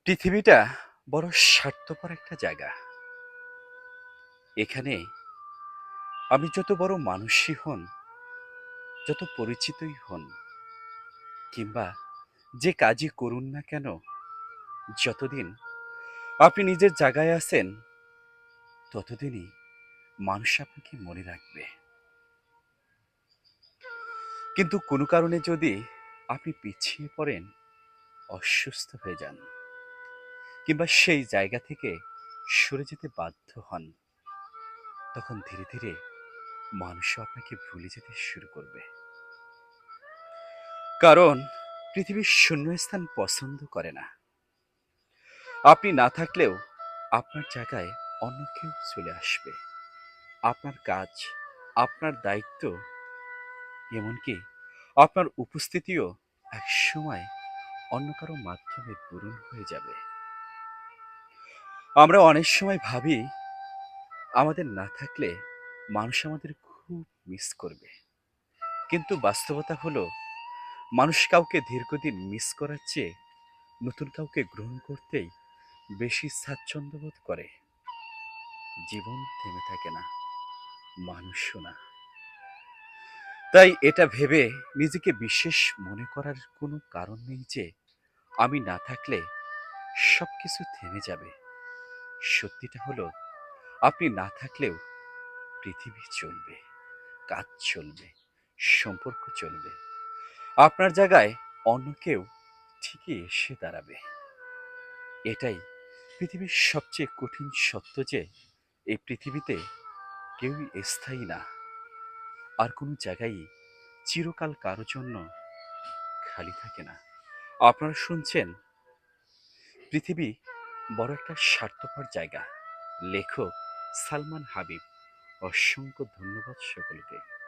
পৃথিবীটা বড় স্বার্থপর একটা জায়গা। এখানে আপনি যত বড় মানুষই হন, যত পরিচিতই হন, কিংবা যে কাজই করুন না কেন, যতদিন আপনি নিজের জায়গায় আছেন, ততদিনই মানুষ আপনাকে মনে রাখবে। কিন্তু কোনো কারণে যদি আপনি পিছিয়ে পড়েন, অসুস্থ হয়ে যান, কিংবা সেই জায়গা থেকে সরে যেতে বাধ্য হন, তখন ধীরে ধীরে মানুষও আপনাকে ভুলে যেতে শুরু করবে। কারণ পৃথিবীর শূন্যস্থান পছন্দ করে না। আপনি না থাকলেও আপনার জায়গায় অন্য কেউ চলে আসবে। আপনার কাজ, আপনার দায়িত্ব, এমনকি আপনার উপস্থিতিও একসময় অন্য কারো মাধ্যমে পূরণ হয়ে যাবে। আমরা অনেক সময় ভাবি আমাদের না থাকলে মানুষ আমাদের খুব মিস করবে। কিন্তু বাস্তবতা হলো মানুষ কাউকে দীর্ঘদিন মিস করার চেয়ে নতুন কাউকে গ্রহণ করতেই বেশি স্বাচ্ছন্দ্য বোধ করে। জীবন থেমে থাকে না, মানুষও না। তাই এটা ভেবে নিজেকে বিশেষ মনে করার কোনো কারণ নেই যে আমি না থাকলে সবকিছু থেমে যাবে। সত্যিটা হলো আপনি না থাকলেও পৃথিবী চলবে, কাজ চলবে, সম্পর্ক চলবে। আপনার জায়গায় অন্য কেউ ঠিকই এসে দাঁড়াবে। এটাই পৃথিবীর সবচেয়ে কঠিন সত্য যে এই পৃথিবীতে কেউই স্থায়ী না। আর কোনো জায়গায় চিরকাল কারো জন্য খালি থাকে না। আপনারা শুনছেন পৃথিবী বড় একটা স্বার্থপর জায়গা। লেখক সালমান হাবিব। অসংখ্য ধন্যবাদ সকলকে।